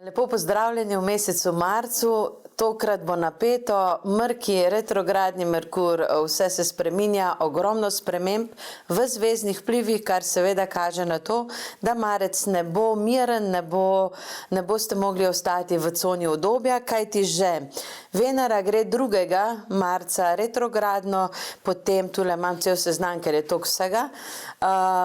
Lepo pozdravljeni v mesecu marcu. Tokrat bo napeto, mrki, retrogradni Merkur, vse se spreminja, ogromno sprememb v zvezdnih vplivih, kar seveda kaže na to, da marec ne bo miren, ne boste mogli ostati v coni udobja, kajti že Venera gre 2. marca retrogradno, potem tule imam cel seznam, ker je toliko vsega.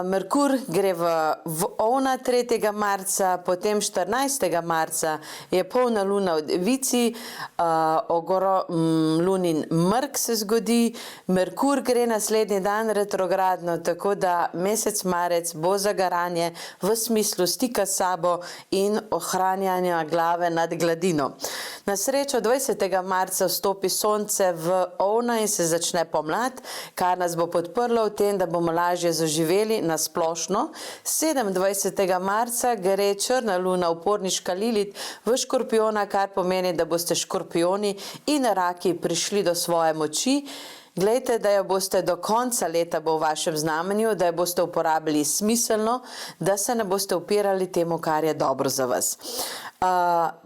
Merkur gre v Ovna 3. marca, potem 14. marca je polna luna v Devici, lunin mrk se zgodi, Merkur gre naslednji dan retrogradno, tako da mesec marec bo zagaranje v smislu stika s sabo in ohranjanja glave nad gladino. Na srečo 20. marca vstopi sonce v Ovna in se začne pomlad, kar nas bo podprlo v tem, da bomo lažje zaživeli na splošno. 27. marca gre črna luna uporniška Lilit v Škorpijona, kar pomeni, da boste škorpijoni in raki prišli do svoje moči. Glejte, da jo boste do konca leta bo v vašem znamenju, da jo boste uporabili smiselno, da se ne boste upirali temu, kar je dobro za vas.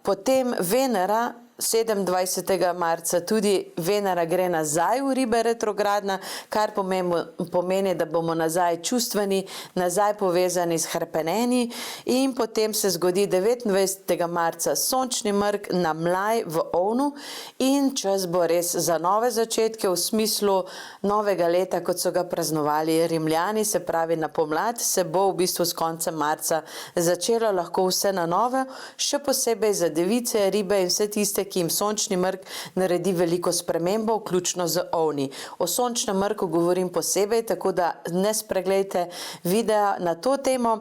Potem Venera, 27. marca tudi Venera gre nazaj v Ribe retrogradna, kar pomeni, da bomo nazaj čustveni, nazaj povezani s hrepeneni, in potem se zgodi 29. marca sončni mrk na Mlaj v Ovnu in čas bo res za nove začetke v smislu novega leta, kot so ga praznovali Rimljani, se pravi na pomlad se bo v bistvu s koncem marca začelo lahko vse na novo, še posebej za device, ribe in vse tiste, ki jim sončni mrk naredi veliko spremembo, vključno z Ovni. O sončnem mrku govorim posebej, tako da ne spreglejte videa na to temo.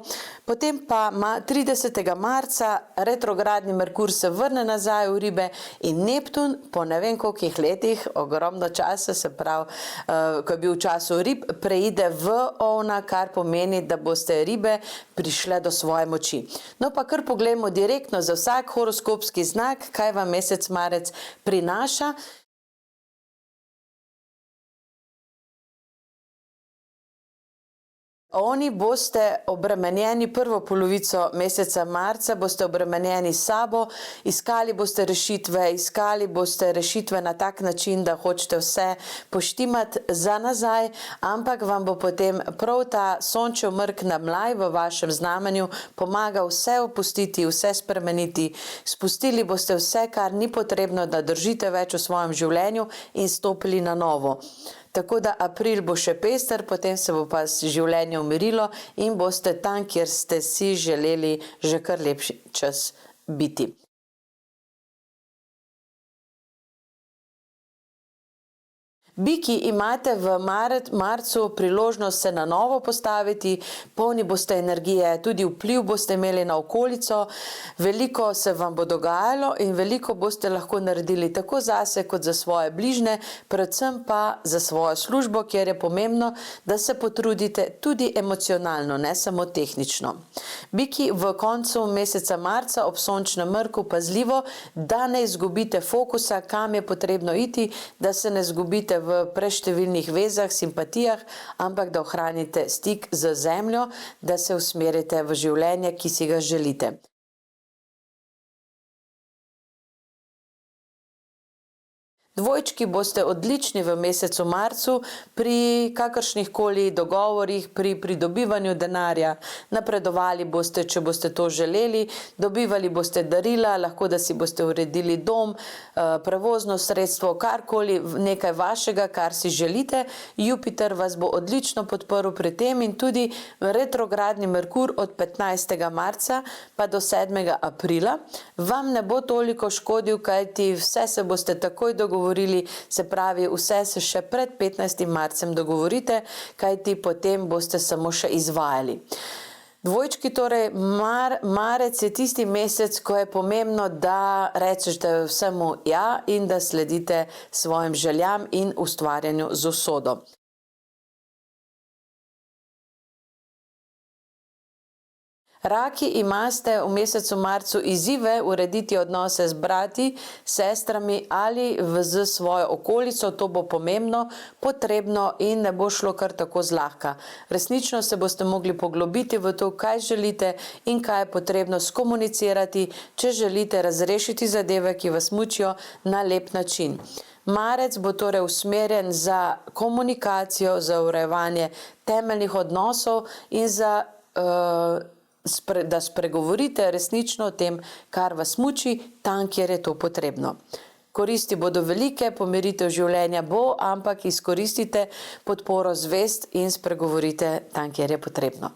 Potem pa 30. marca retrogradni Merkur se vrne nazaj v Ribe in Neptun po ne vem kolikih letih, ogromno časa, se pravi, ko je bil v času Rib, preide v Ovna, kar pomeni, da boste Ribe prišle do svoje moči. No pa kar pogledamo direktno za vsak horoskopski znak, kaj vam mesec marec prinaša. Oni boste obremenjeni prvo polovico meseca marca, boste obremenjeni s sabo, iskali boste rešitve na tak način, da hočete vse poštimati za nazaj, ampak vam bo potem prav ta sončev mrk na Mlaj v vašem znamenju pomagal vse opustiti, vse spremeniti. Spustili boste vse, kar ni potrebno, da držite več v svojem življenju in stopili na novo. Tako da april bo še pester, potem se bo pa življenje umirilo in boste tam, kjer ste si želeli že kar lepši čas biti. Biki, imate v marcu priložnost se na novo postaviti, polni boste energije, tudi vpliv boste imeli na okolico, veliko se vam bo dogajalo in veliko boste lahko naredili tako zase kot za svoje bližne, predvsem pa za svojo službo, kjer je pomembno, da se potrudite tudi emocionalno, ne samo tehnično. Biki, v koncu meseca marca ob sončnem mrku pazljivo, da ne izgubite fokusa, kam je potrebno iti, da se ne izgubite v preštevilnih vezah, simpatijah, ampak da ohranite stik z zemljo, da se usmerite v življenje, ki si ga želite. Dvojčki, boste odlični v mesecu marcu pri kakršnihkoli dogovorih, pri pridobivanju denarja. Napredovali boste, če boste to želeli, dobivali boste darila, lahko da si boste uredili dom, prevozno sredstvo, karkoli, nekaj vašega, kar si želite. Jupiter vas bo odlično podprl pri tem in tudi retrogradni Merkur od 15. marca pa do 7. aprila vam ne bo toliko škodil, kajti vse se boste takoj dogovorili, se pravi, vse se še pred 15. marcem dogovorite, kajti potem boste samo še izvajali. Dvojčki, torej marec je tisti mesec, ko je pomembno, da rečete vsemu ja in da sledite svojim željam in ustvarjanju z usodo. Raki imate v mesecu marcu izzive urediti odnose z brati, sestrami ali z svojo okolico. To bo pomembno, potrebno in ne bo šlo kar tako zlahka. Resnično se boste mogli poglobiti v to, kaj želite in kaj je potrebno skomunicirati, če želite razrešiti zadeve, ki vas mučijo, na lep način. Marec bo torej usmerjen za komunikacijo, za urejevanje temeljnih odnosov in za da spregovorite resnično o tem, kar vas muči, tam, kjer je to potrebno. Koristi bodo velike, pomiritev življenja bo, ampak izkoristite podporo zvest in spregovorite tam, kjer je potrebno.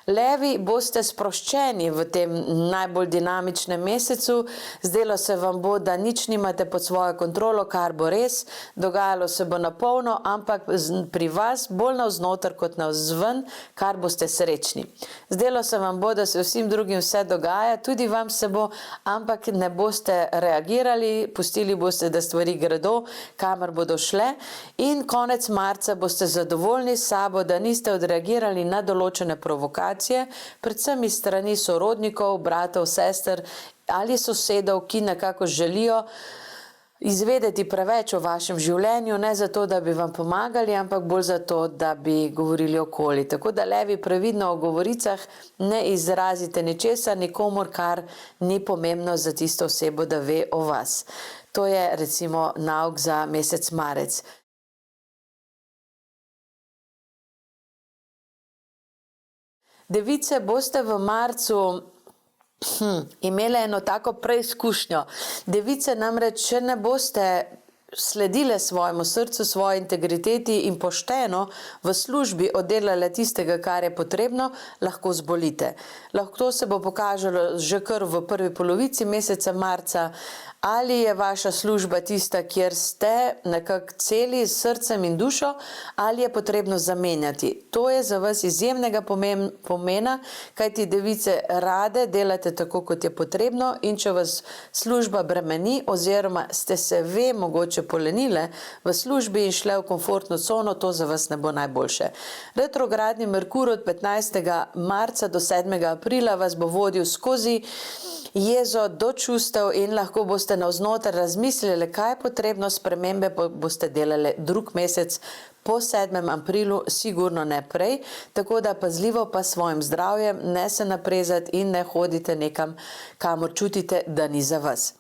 Levi, boste sproščeni v tem najbolj dinamičnem mesecu, zdelo se vam bo, da nič nimate pod svojo kontrolo, kar bo res, dogajalo se bo na polno, ampak pri vas bolj navznoter kot navzven, kar boste srečni. Zdelo se vam bo, da se vsem drugim vse dogaja, tudi vam se bo, ampak ne boste reagirali, pustili boste, da stvari gredo, kamor bodo šle, in konec marca boste zadovoljni s sabo, da niste odreagirali na določene provokacije, predvsem iz strani sorodnikov, bratov, sester ali sosedov, ki nekako želijo izvedeti preveč o vašem življenju, ne zato, da bi vam pomagali, ampak bolj zato, da bi govorili okoli. Tako da, levi, previdno o govoricah, ne izrazite ničesar nikomur, kar ni pomembno za tisto osebo, da ve o vas. To je recimo nauk za mesec marec. Device, boste v marcu imele eno tako preizkušnjo. Device namreč, če ne boste sledile svojemu srcu, svoji integriteti in pošteno v službi oddelale tistega, kar je potrebno, lahko zbolite. Lahko se bo pokazalo že kar v prvi polovici meseca marca, ali je vaša služba tista, kjer ste nekako celi s srcem in dušo, ali je potrebno zamenjati. To je za vas izjemnega pomena, kajti device rade delate tako, kot je potrebno, in če vas služba bremeni oziroma ste se mogoče polenile v službi in šle v komfortno cono, to za vas ne bo najboljše. Retrogradni Merkur od 15. marca do 7. aprila vas bo vodil skozi jezo do čustev in lahko boste navznoter razmislili, kaj je potrebno, spremembe boste delali drug mesec po 7. aprilu, sigurno ne prej, tako da pazljivo pa svojim zdravjem, ne se naprezati in ne hodite nekam, kamor čutite, da ni za vas.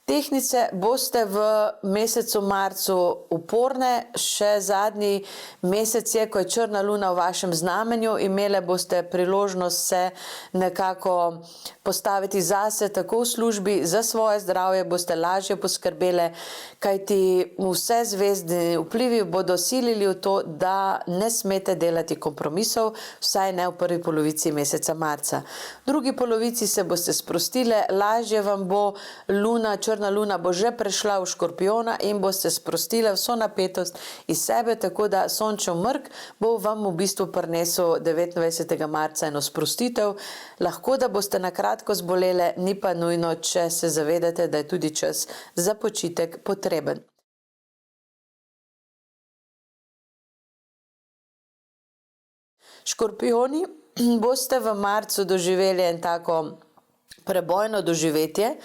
Tehnice, boste v mesecu marcu uporne, še zadnji mesec je, ko je črna luna v vašem znamenju, imele boste priložnost se nekako postaviti zase, tako v službi, za svoje zdravje boste lažje poskrbele, kajti vse zvezdni vplivi bodo silili v to, da ne smete delati kompromisov, vsaj ne v prvi polovici meseca marca. V drugi polovici se boste sprostile, lažje vam bo luna, črna luna bo že prešla v Škorpijona in boste sprostile vso napetost iz sebe, tako da sončev mrk bo vam v bistvu prinesel 29. marca eno sprostitev. Lahko, da boste na kratko zbolele, ni pa nujno, če se zavedate, da je tudi čas za počitek potreben. Škorpijoni, boste v marcu doživeli en tako prebojno doživetje.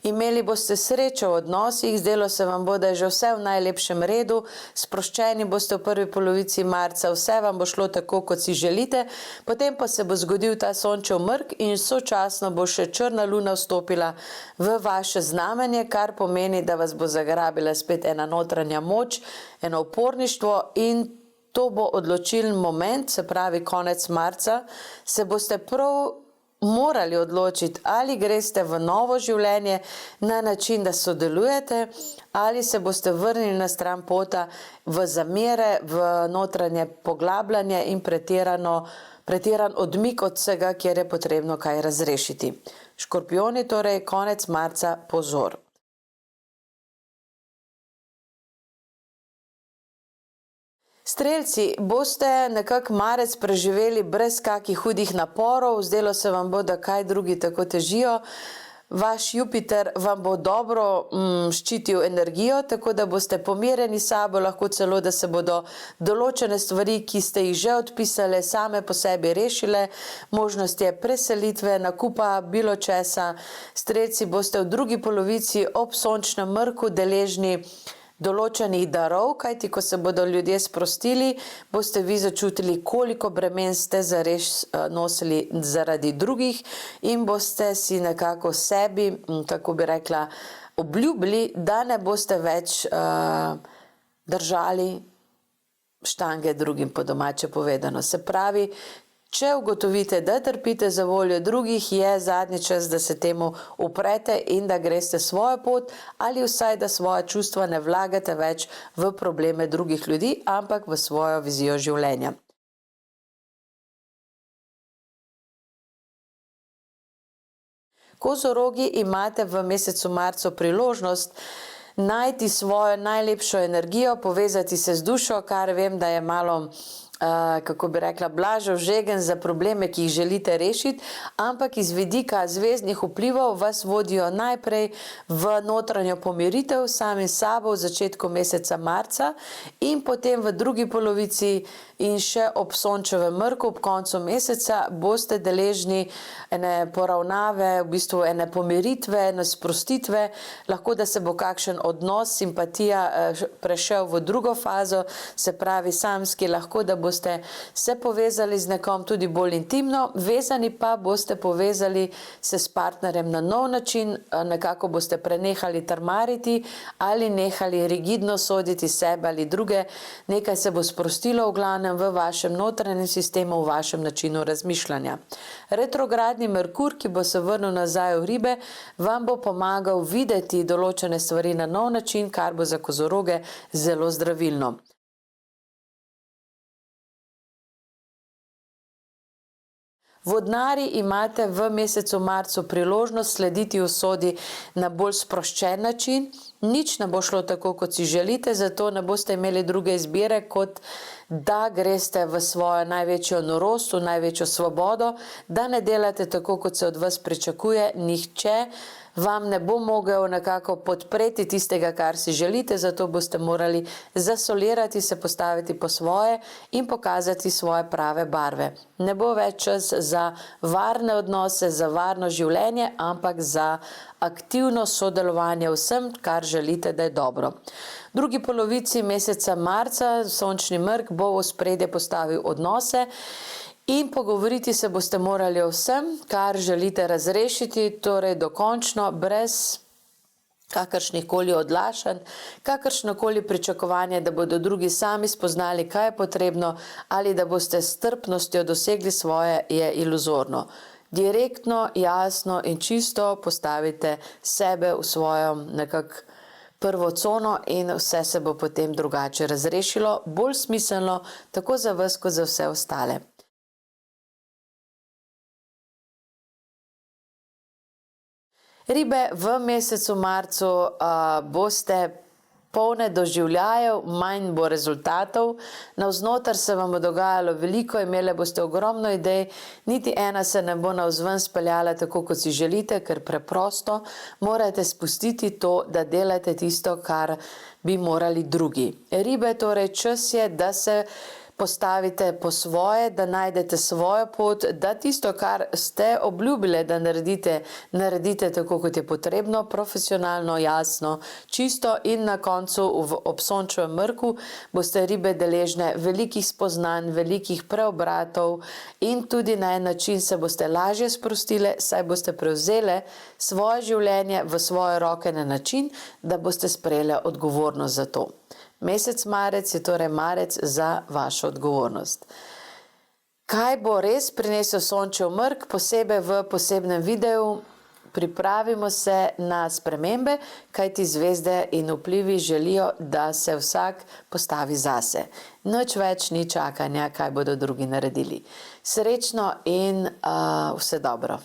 Imeli boste srečo v odnosih, zdelo se vam bo, da je že vse v najlepšem redu, sproščeni boste v prvi polovici marca, vse vam bo šlo tako, kot si želite, potem pa se bo zgodil ta sončev mrk in sočasno bo še črna luna vstopila v vaše znamenje, kar pomeni, da vas bo zagrabila spet ena notranja moč, eno uporništvo, in to bo odločilen moment, se pravi konec marca, se boste prav morali odločiti, ali greste v novo življenje na način, da sodelujete, ali se boste vrnili na stran pota v zamere, v notranje poglabljanje in pretiran odmik od vsega, kjer je potrebno kaj razrešiti. Škorpijoni, torej konec marca, pozor. Strelci, boste nekako marec preživeli brez kakih hudih naporov, zdelo se vam bo, da kaj drugi tako težijo. Vaš Jupiter vam bo dobro ščitil energijo, tako da boste pomirjeni s sabo, lahko celo, da se bodo določene stvari, ki ste jih že odpisali, same po sebi rešile. Možnost je preselitve, nakupa, bilo česa. Strelci, boste v drugi polovici ob sončnem mrku deležni določenih darov, kajti ko se bodo ljudje sprostili, boste vi začutili, koliko bremen ste zares nosili zaradi drugih in boste si nekako sebi, kako bi rekla, obljubili, da ne boste več držali štange drugim, po domače povedano. Se pravi, če ugotovite, da trpite za voljo drugih, je zadnji čas, da se temu uprete in da greste svojo pot ali vsaj, da svoje čustva ne vlagate več v probleme drugih ljudi, ampak v svojo vizijo življenja. Kozorogi, imate v mesecu marcu priložnost najti svojo najlepšo energijo, povezati se z dušo, kar vem, da je malo kako bi rekla, blažev žegen za probleme, ki jih želite rešiti, ampak iz vidika zvezdnih vplivov vas vodijo najprej v notranjo pomiritev samim sabo v začetku meseca marca in potem v drugi polovici in še ob sončevem mrku, ob koncu meseca, boste deležni ene poravnave, v bistvu ene pomiritve, ene sprostitve, lahko da se bo kakšen odnos, simpatija prešel v drugo fazo, se pravi samski, lahko da boste se povezali z nekom tudi bolj intimno, vezani pa boste povezali se s partnerjem na nov način, nekako boste prenehali trmariti ali nehali rigidno soditi sebe ali druge, nekaj se bo sprostilo v glavnem v vašem notranjem sistemu, v vašem načinu razmišljanja. Retrogradni Merkur, ki bo se vrnil nazaj v Ribe, vam bo pomagal videti določene stvari na nov način, kar bo za kozoroge zelo zdravilno. Vodnari, imate v mesecu marcu priložnost slediti usodi na bolj sproščen način. Nič ne bo šlo tako, kot si želite, zato ne boste imeli druge izbire, kot da greste v svojo največjo norost, v največjo svobodo, da ne delate tako, kot se od vas pričakuje. Nihče vam ne bo mogel nekako podpreti tistega, kar si želite, zato boste morali zasolirati, se postaviti po svoje in pokazati svoje prave barve. Ne bo več čas za varne odnose, za varno življenje, ampak za aktivno sodelovanje vsem, kar želite, da je dobro. V drugi polovici meseca marca sončni mrk bo v ospredje postavil odnose in pogovoriti se boste morali o vsem, kar želite razrešiti, torej dokončno, brez kakršnihkoli odlašanj, kakršnokoli pričakovanje, da bodo drugi sami spoznali, kaj je potrebno, ali da boste s strpnostjo dosegli svoje, je iluzorno. Direktno, jasno in čisto postavite sebe v svojo nekako prvo cono in vse se bo potem drugače razrešilo, bolj smiselno, tako za vas, kot za vse ostale. Ribe, v mesecu marcu boste polne doživljajev, manj bo rezultatov, navznoter se vam bo dogajalo veliko, imele boste ogromno idej, niti ena se ne bo navzven speljala tako, kot si želite, ker preprosto morate spustiti to, da delate tisto, kar bi morali drugi. Ribe, torej čas je, da se postavite po svoje, da najdete svojo pot, da tisto, kar ste obljubili, da naredite, naredite tako, kot je potrebno, profesionalno, jasno, čisto in na koncu ob sončevem mrku boste ribe deležne velikih spoznanj, velikih preobratov in tudi na en način se boste lažje sprostile, saj boste prevzele svoje življenje v svoje roke na način, da boste sprejele odgovornost za to. Mesec marec je torej marec za vašo odgovornost. Kaj bo res prinesel sončev mrk, posebej v posebnem videu, pripravimo se na spremembe, kajti zvezde in vplivi želijo, da se vsak postavi zase. Nič več ni čakanja, kaj bodo drugi naredili. Srečno in vse dobro.